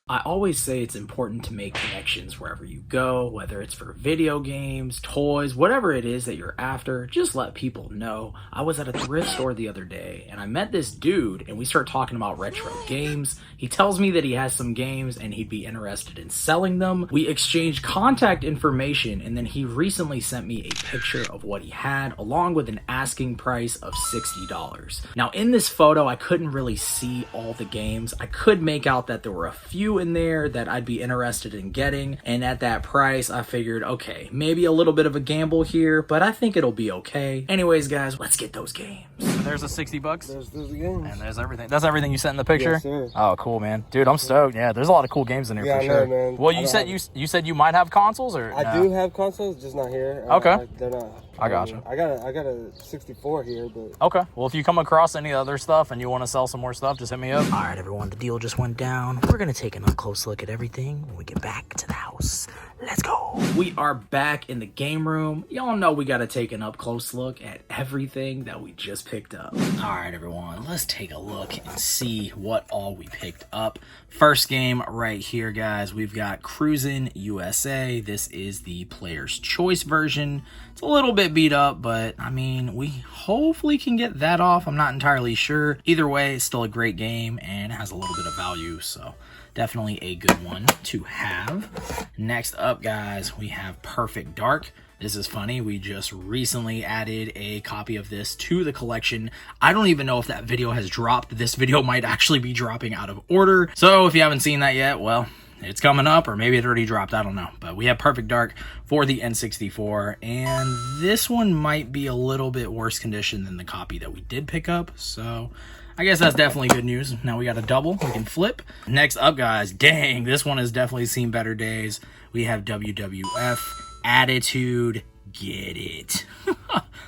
I always say it's important to make connections wherever you go, whether it's for video games, toys, whatever it is that you're after, just let people know. I was at a thrift store the other day and I met this dude and we started talking about retro games. He tells me that he has some games and he'd be interested in selling them. We exchanged contact information and then he recently sent me a picture of what he had along with an asking price of $60. Now in this photo, I couldn't really see all the games. I could make out that there were a few in there that I'd be interested in getting, and at that price I figured, okay, maybe a little bit of a gamble here, but I think it'll be okay. Anyways guys, let's get those games. There's a 60 bucks. There's the games. And there's everything. That's everything you sent in the picture? Yes, sir. Oh, cool, man. Dude, I'm stoked. Yeah, there's a lot of cool games in here for sure. Man. Well, you said you might have consoles, or I do have consoles, just not here. Okay. They're not. I gotcha. I got a 64 here, but okay. Well, if you come across any other stuff and you want to sell some more stuff, just hit me up. All right, everyone, the deal just went down. We're gonna take a close look at everything when we get back to the house. Let's go. We are back in the game room. Y'all know we gotta take an up close look at everything that we just picked up. All right, everyone, let's take a look and see what all we picked up. First game right here, guys. We've got Cruisin' USA. This is the player's choice version. It's a little bit beat up, but I mean, we hopefully can get that off. I'm not entirely sure. Either way, it's still a great game and it has a little bit of value, so definitely a good one to have. Next up, guys, we have Perfect Dark. This is funny. We just recently added a copy of this to the collection. I don't even know if that video has dropped. This video might actually be dropping out of order. So if you haven't seen that yet, well, it's coming up, or maybe it already dropped. I don't know. But we have Perfect Dark for the N64, and this one might be a little bit worse condition than the copy that we did pick up. So I guess that's definitely good news. Now we got a double we can flip. Next up, guys, dang, this one has definitely seen better days. We have WWF Attitude. Get it.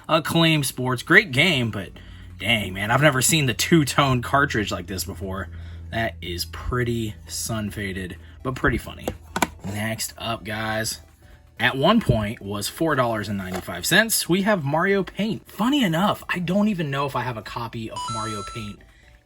Acclaim Sports. Great game, but dang, man, I've never seen the two-tone cartridge like this before. That is pretty sun-faded, but pretty funny. Next up, guys, at one point was $4.95. We have Mario Paint. Funny enough, I don't even know if I have a copy of Mario Paint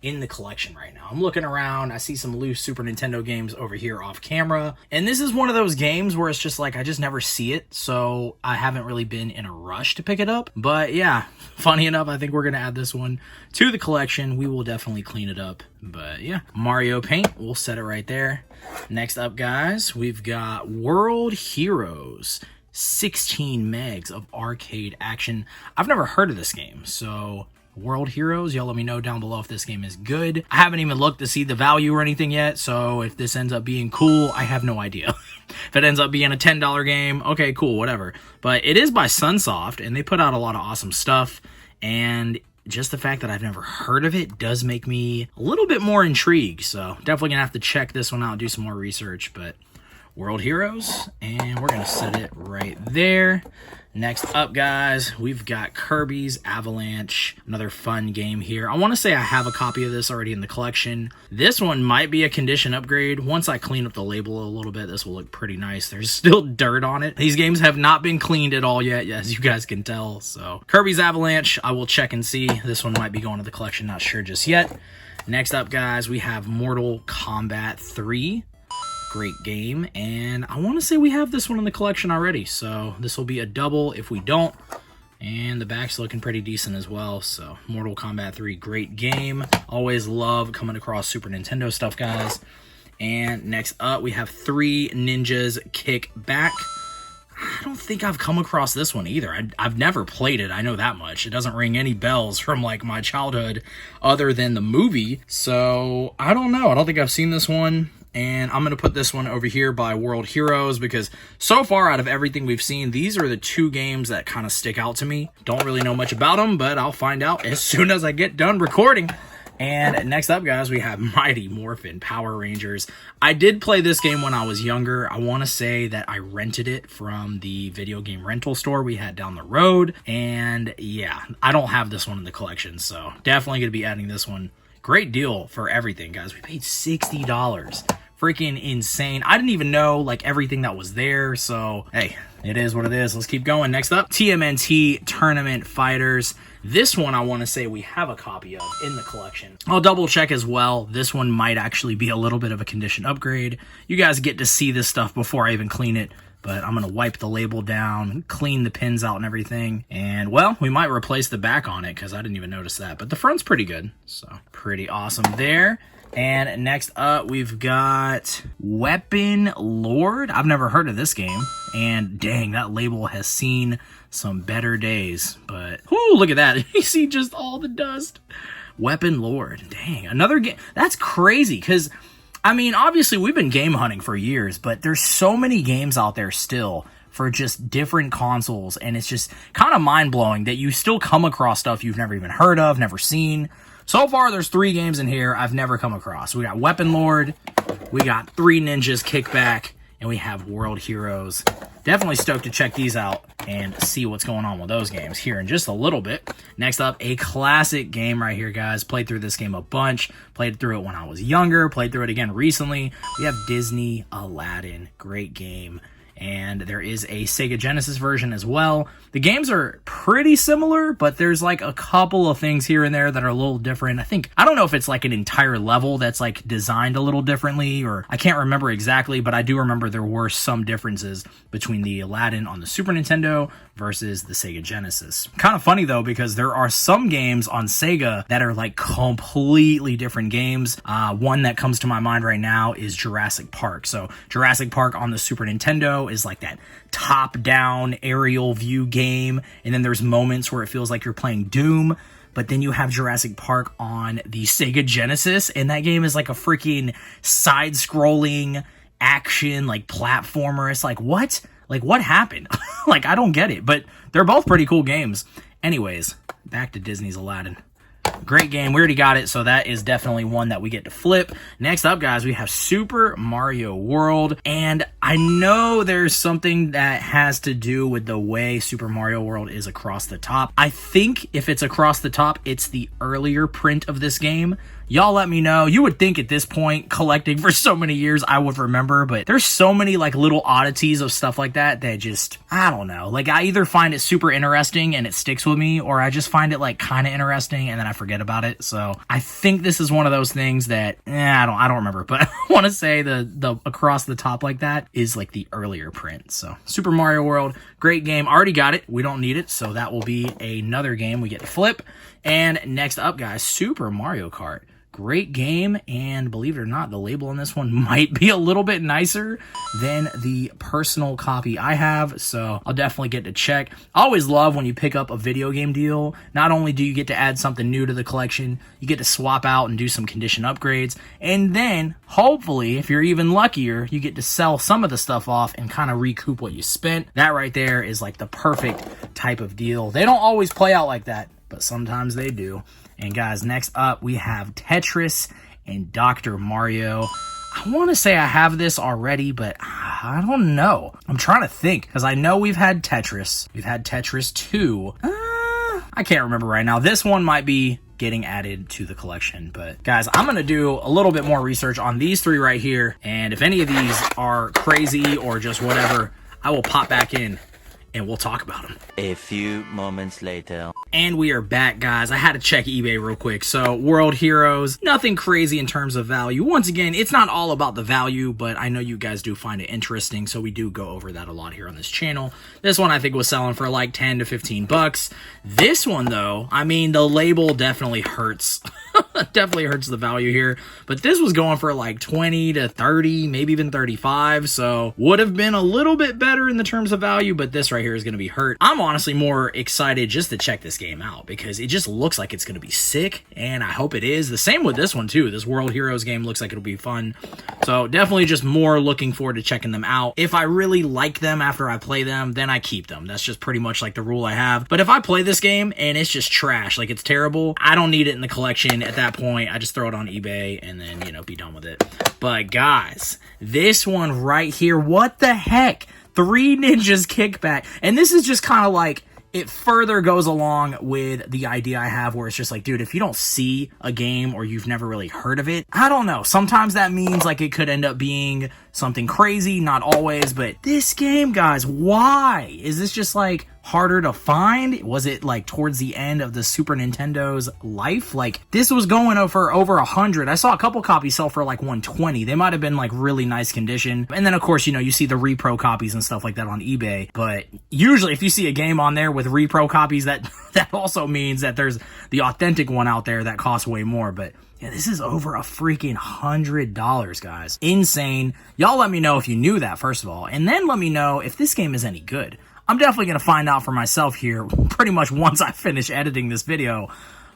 in the collection right now. I'm looking around. I see some loose Super Nintendo games over here off camera. And this is one of those games where it's just like, I just never see it. So I haven't really been in a rush to pick it up. But yeah, funny enough, I think we're going to add this one to the collection. We will definitely clean it up. But yeah, Mario Paint, we'll set it right there. Next up, guys, we've got World Heroes. 16 megs of arcade action. I've never heard of this game, so World Heroes, y'all let me know down below if this game is good. I haven't even looked to see the value or anything yet, so if this ends up being cool, I have no idea. If it ends up being a $10 game, okay, cool, whatever. But it is by Sunsoft, and they put out a lot of awesome stuff, and just the fact that I've never heard of it does make me a little bit more intrigued, so definitely gonna have to check this one out, do some more research. But World Heroes, and we're gonna set it right there. Next up, guys, we've got Kirby's Avalanche, another fun game here. I want to say I have a copy of this already in the collection. This one might be a condition upgrade. Once I clean up the label a little bit, this will look pretty nice. There's still dirt on it. These games have not been cleaned at all yet, as you guys can tell. So Kirby's Avalanche, I will check and see. This one might be going to the collection, not sure just yet. Next up, guys, we have Mortal Kombat 3. Great game, and I want to say we have this one in the collection already, so this will be a double if we don't. And the back's looking pretty decent as well. So Mortal Kombat 3, great game. Always love coming across Super Nintendo stuff, guys. And next up, we have Three Ninjas Kick Back. I don't think I've come across this one either. I've never played it, I know that much. It doesn't ring any bells from like my childhood other than the movie. So I don't know. I don't think I've seen this one. And I'm going to put this one over here by World Heroes because so far out of everything we've seen, these are the two games that kind of stick out to me. Don't really know much about them, but I'll find out as soon as I get done recording. And next up, guys, we have Mighty Morphin Power Rangers. I did play this game when I was younger. I want to say that I rented it from the video game rental store we had down the road. And yeah, I don't have this one in the collection, so definitely going to be adding this one. Great deal for everything, guys. We paid $60 freaking insane. I didn't even know like everything that was there, so hey, it is what it is. Let's keep going. Next up, TMNT Tournament Fighters. This one I want to say we have a copy of in the collection. I'll double check as well. This one might actually be a little bit of a condition upgrade. You guys get to see this stuff before I even clean it, but I'm going to wipe the label down, clean the pins out and everything. And, well, we might replace the back on it because I didn't even notice that. But the front's pretty good, so pretty awesome there. And next up, we've got Weapon Lord. I've never heard of this game. And, dang, that label has seen some better days. But, whoo, look at that. You see just all the dust. Weapon Lord. Dang, another game. That's crazy because... I mean, obviously, we've been game hunting for years, but there's so many games out there still for just different consoles, and it's just kind of mind-blowing that you still come across stuff you've never even heard of, never seen. So far, there's 3 games in here I've never come across. We got Weapon Lord, we got 3 Ninjas Kickback, and we have World Heroes. Definitely stoked to check these out and see what's going on with those games here in just a little bit. Next up, a classic game right here, guys. Played through this game a bunch. Played through it when I was younger. Played through it again recently. We have Disney Aladdin. Great game. And there is a Sega Genesis version as well. The games are pretty similar, but there's like a couple of things here and there that are a little different. I don't know if it's like an entire level that's like designed a little differently, or I can't remember exactly, but I do remember there were some differences between the Aladdin on the Super Nintendo versus the Sega Genesis. Kind of funny though, because there are some games on Sega that are like completely different games. One that comes to my mind right now is Jurassic Park. So Jurassic Park on the Super Nintendo is like that top-down aerial view game, and then there's moments where it feels like you're playing Doom. But then you have Jurassic Park on the Sega Genesis, and that game is like a freaking side-scrolling action, like platformer. It's like, what? Like, what happened? Like, I don't get it, but they're both pretty cool games. Anyways, back to Disney's Aladdin. Great game. We already got it, so that is definitely one that we get to flip. Next up, guys, we have Super Mario World, and I know there's something that has to do with the way Super Mario World is across the top. I think if it's across the top, it's the earlier print of this game. Y'all let me know. You would think at this point, collecting for so many years, I would remember, but there's so many like little oddities of stuff like that just, I don't know. Like, I either find it super interesting and it sticks with me, or I just find it like kind of interesting and then I forget about it. So I think this is one of those things that, I don't remember, but I want to say the across the top like that is like the earlier print. So Super Mario World, great game. Already got it. We don't need it. So that will be another game we get to flip. And next up, guys, Super Mario Kart. Great game, and believe it or not, the label on this one might be a little bit nicer than the personal copy I have, so I'll definitely get to check. I always love when you pick up a video game deal. Not only do you get to add something new to the collection, you get to swap out and do some condition upgrades, and then, hopefully, if you're even luckier, you get to sell some of the stuff off and kind of recoup what you spent. That right there is like the perfect type of deal. They don't always play out like that, but sometimes they do. And guys, next up, we have Tetris and Dr. Mario. I want to say I have this already, but I don't know. I'm trying to think, because I know we've had Tetris. We've had Tetris 2. I can't remember right now. This one might be getting added to the collection. But guys, I'm going to do a little bit more research on these 3 right here. And if any of these are crazy or just whatever, I will pop back in and we'll talk about them. A few moments later. And we are back, guys. I had to check eBay real quick. So, World Heroes, nothing crazy in terms of value. Once again, it's not all about the value, but I know you guys do find it interesting, so we do go over that a lot here on this channel. This one I think was selling for like 10 to 15 bucks. This one, though, I mean, the label definitely hurts. Definitely hurts the value here. But this was going for like 20 to 30, maybe even 35, so would have been a little bit better in the terms of value, but this right here is going to be hurt. I'm honestly more excited just to check this game out because it just looks like it's going to be sick, and I hope it is. The same with this one too. This World Heroes game looks like it'll be fun, so definitely just more looking forward to checking them out. If I really like them after I play them, then I keep them. That's just pretty much like the rule I have. But if I play this game and it's just trash, like it's terrible, I don't need it in the collection. At that point, I just throw it on eBay and then, you know, be done with it. But guys, this one right here, what the heck? 3 Ninjas Kickback. And this is just kind of like it further goes along with the idea I have where it's just like, dude, if you don't see a game or you've never really heard of it, I don't know. Sometimes that means like it could end up being something crazy, not always, but this game, guys, why? Is this just like harder to find? Was it like towards the end of the Super Nintendo's life? Like this was going for over 100. I saw a couple copies sell for like 120. They might have been like really nice condition. And then of course, you know, you see the repro copies and stuff like that on eBay. But usually if you see a game on there with repro copies, that also means that there's the authentic one out there that costs way more. But yeah, this is over a freaking $100, guys. Insane. Y'all let me know if you knew that, first of all. And then let me know if this game is any good. I'm definitely going to find out for myself here pretty much once I finish editing this video.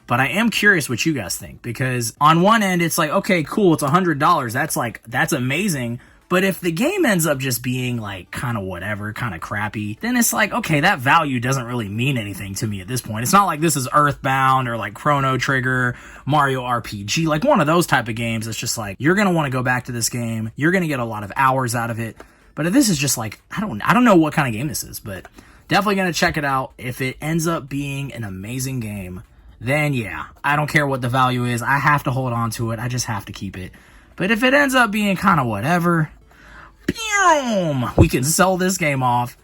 But I am curious what you guys think. Because on one end, it's like, okay, cool, it's $100. That's amazing. But if the game ends up just being like kind of whatever, kind of crappy, then it's like, okay, that value doesn't really mean anything to me at this point. It's not like this is Earthbound or like Chrono Trigger, Mario RPG, like one of those type of games. It's just like, you're going to want to go back to this game. You're going to get a lot of hours out of it. But if this is just like, I don't know what kind of game this is, but definitely going to check it out. If it ends up being an amazing game, then yeah, I don't care what the value is. I have to hold on to it. I just have to keep it. But if it ends up being kind of whatever, boom, we can sell this game off,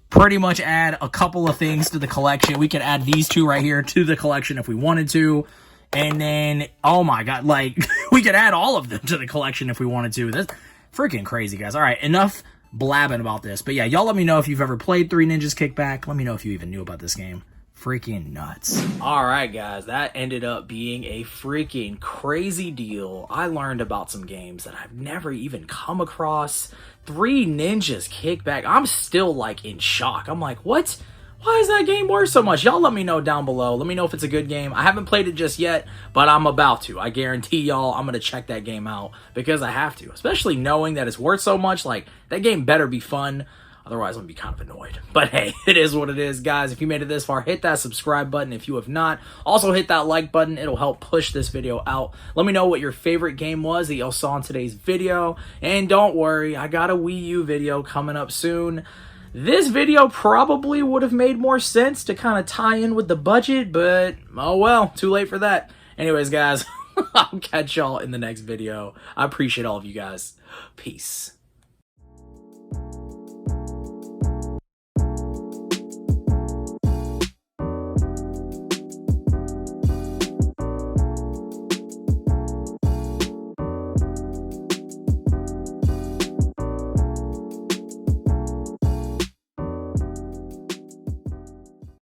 pretty much add a couple of things to the collection. We could add these two right here to the collection if we wanted to. And then, oh my God, like, we could add all of them to the collection if we wanted to. That's freaking crazy, guys. All right, enough blabbing about this. But yeah, y'all let me know if you've ever played Three Ninjas Kickback. Let me know if you even knew about this game. Freaking nuts. All right, guys, that ended up being a freaking crazy deal. I learned about some games that I've never even come across. Three Ninjas Kickback. I'm still like in shock. I'm like, what? Why is that game worth so much? Y'all let me know down below. Let me know if it's a good game. I haven't played it just yet, but I'm about to. I guarantee y'all I'm going to check that game out because I have to. Especially knowing that it's worth so much. Like, that game better be fun. Otherwise, I'm going to be kind of annoyed. But hey, it is what it is, guys. If you made it this far, hit that subscribe button if you have not. Also, hit that like button. It'll help push this video out. Let me know what your favorite game was that y'all saw in today's video. And don't worry, I got a Wii U video coming up soon. This video probably would have made more sense to kind of tie in with the budget, but oh well, too late for that. Anyways, guys, I'll catch y'all in the next video. I appreciate all of you guys. Peace.